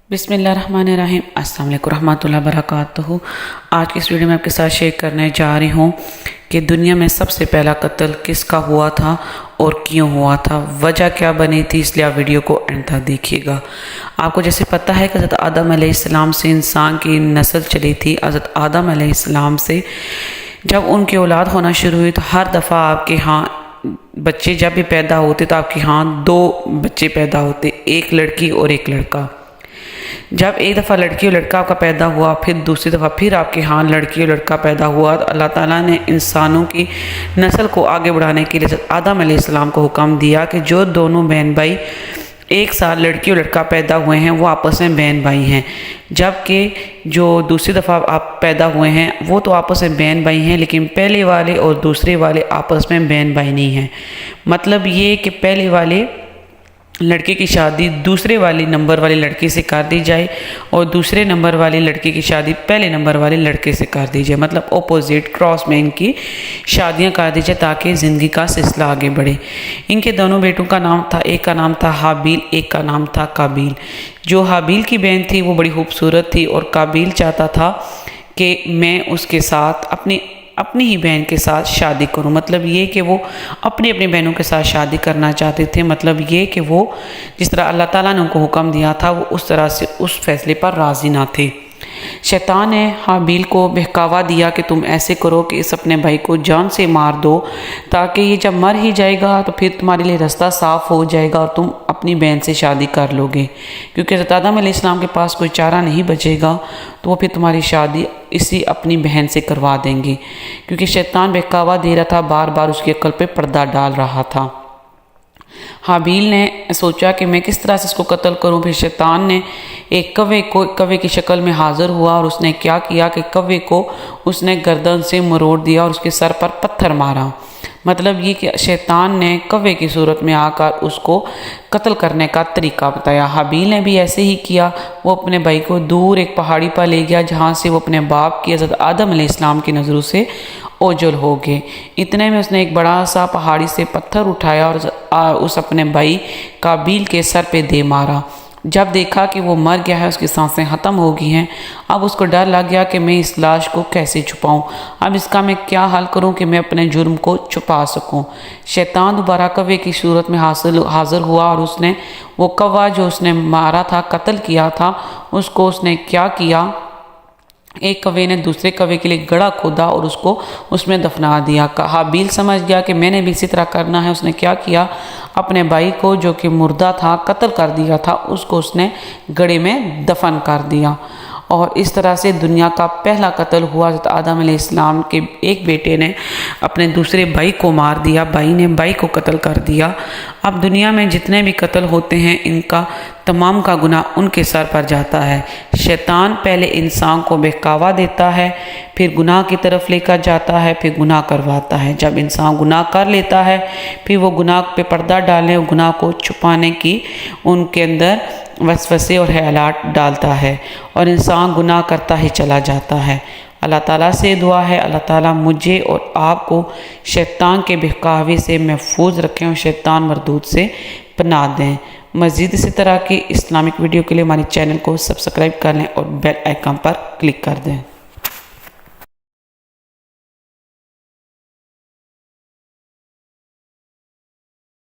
بسم اللہ الرحمن الرحیم۔ السلام علیکم ورحمۃ اللہ وبرکاتہ۔ آج کی اس ویڈیو میں آپ کے ساتھ شیئر کرنے جا رہی ہوں کہ دنیا میں سب سے پہلا قتل کس کا ہوا تھا اور کیوں ہوا تھا، وجہ کیا بنی تھی، اس لیے آپ ویڈیو کو اینڈ تک دیکھیے گا۔ آپ کو جیسے پتہ ہے کہ حضرت آدم علیہ السلام سے انسان کی نسل چلی تھی۔ حضرت آدم علیہ السلام سے جب ان کی اولاد ہونا شروع ہوئی تو ہر دفعہ آپ کے ہاں بچے جب بھی پیدا ہوتے تو آپ کے ہاں دو بچے پیدا ہوتے، ایک لڑکی اور ایک لڑکا۔ جب ایک دفعہ لڑکی اور لڑکا آپ کا پیدا ہوا، پھر دوسری دفعہ پھر آپ کے ہاں لڑکی اور لڑکا پیدا ہوا، تو اللہ تعالیٰ نے انسانوں کی نسل کو آگے بڑھانے کے لیے آدم علیہ السلام کو حکم دیا کہ جو دونوں بہن بھائی ایک ساتھ لڑکی اور لڑکا پیدا ہوئے ہیں وہ آپس میں بہن بھائی ہیں، جبکہ جو دوسری دفعہ آپ پیدا ہوئے ہیں وہ تو آپس میں بہن بھائی ہیں، لیکن پہلے والے اور دوسرے والے آپس میں بہن بھائی نہیں ہیں۔ مطلب یہ کہ پہلے والے لڑکے کی شادی دوسرے والی نمبر والی لڑکی سے کر دی جائے اور دوسرے نمبر والی لڑکی کی شادی پہلے نمبر والے لڑکے سے کر دی جائے، مطلب اپوزٹ کراس میں ان کی شادیاں کر دی جائے تاکہ زندگی کا سلسلہ آگے بڑھے۔ ان کے دونوں بیٹوں کا نام تھا، ایک کا نام تھا حابیل، ایک کا نام تھا قابیل۔ جو حابیل کی بہن تھی وہ بڑی خوبصورت تھی اور قابیل چاہتا تھا کہ میں اس کے ساتھ اپنی ہی بہن کے ساتھ شادی کروں، مطلب یہ کہ وہ اپنی بہنوں کے ساتھ شادی کرنا چاہتے تھے، مطلب یہ کہ وہ جس طرح اللہ تعالیٰ نے ان کو حکم دیا تھا وہ اس طرح سے اس فیصلے پر راضی نہ تھے۔ شیطان نے حابیل کو بہکاوا دیا کہ تم ایسے کرو کہ اس اپنے بھائی کو جان سے مار دو تاکہ یہ جب مر ہی جائے گا تو پھر تمہارے لیے رستہ صاف ہو جائے گا اور تم اپنی بہن سے شادی کر لو گے، کیونکہ حضرت آدم علیہ السلام کے پاس کوئی چارہ نہیں بچے گا تو وہ پھر تمہاری شادی اسی اپنی بہن سے کروا دیں گے، کیونکہ شیطان بہکاوا دے رہا تھا، بار بار اس کی عقل پہ پردہ ڈال رہا تھا۔ حابیل نے سوچا کہ میں کس طرح سے اس کو قتل کروں، پھر شیطان نے ایک کوے کی شکل میں حاضر ہوا اور اس نے کیا کیا کہ کوے کو اس نے گردن سے مروڑ دیا اور اس کے سر پر پتھر مارا۔ مطلب یہ کہ شیطان نے کوے کی صورت میں آ کر اس کو قتل کرنے کا طریقہ بتایا۔ حابیل نے بھی ایسے ہی کیا، وہ اپنے بھائی کو دور ایک پہاڑی پر لے گیا جہاں سے وہ اپنے باپ کی حضرت آدم علیہ السلام کی نظروں سے اوجھل ہو گئے۔ اتنے میں اس نے ایک بڑا سا پہاڑی سے پتھر اٹھایا اور اس اپنے بھائی قابیل کے سر پہ دے مارا۔ جب دیکھا کہ وہ مر گیا ہے، اس کی سانسیں ختم ہو گئی ہیں، اب اس کو ڈر لگ گیا کہ میں اس لاش کو کیسے چھپاؤں، اب اس کا میں کیا حل کروں کہ میں اپنے جرم کو چھپا سکوں۔ شیطان دوبارہ کوے کی صورت میں حاضر ہوا اور اس نے وہ کوا جو اس نے مارا تھا، قتل کیا تھا، اس کو اس نے کیا کیا، ایک کوے نے دوسرے کوے کے لیے گڑھا کھودا اور اس کو اس میں دفنا دیا۔ حابیل سمجھ گیا کہ میں نے بھی اسی طرح کرنا ہے، اس نے کیا کیا، اپنے بھائی کو جو کہ مردہ تھا، قتل کر دیا تھا، اس کو اس نے گڑھے میں دفن کر دیا۔ اور اس طرح سے دنیا کا پہلا قتل ہوا۔ حضرت آدم علیہ السلام کے ایک بیٹے نے اپنے دوسرے بھائی کو مار دیا، بھائی نے بھائی کو قتل کر دیا۔ اب دنیا میں جتنے بھی قتل ہوتے ہیں ان کا تمام کا گناہ ان کے سر پر جاتا ہے۔ شیطان پہلے انسان کو بہکاوا دیتا ہے، پھر گناہ کی طرف لے کر جاتا ہے، پھر گناہ کرواتا ہے۔ جب انسان گناہ کر لیتا ہے پھر وہ گناہ پہ پردہ ڈالنے اور گناہ کو چھپانے کی ان کے اندر وسوسے اور خیالات ڈالتا ہے اور انسان گناہ کرتا ہی چلا جاتا ہے۔ اللہ تعالیٰ سے دعا ہے اللہ تعالیٰ مجھے اور آپ کو شیطان کے بہکاوے سے محفوظ رکھیں اور شیطان مردود سے پناہ دیں۔ مزید اسی طرح کی اسلامک ویڈیو کے لیے ہمارے چینل کو سبسکرائب کر لیں اور بیل آئیکن پر کلک کر دیں۔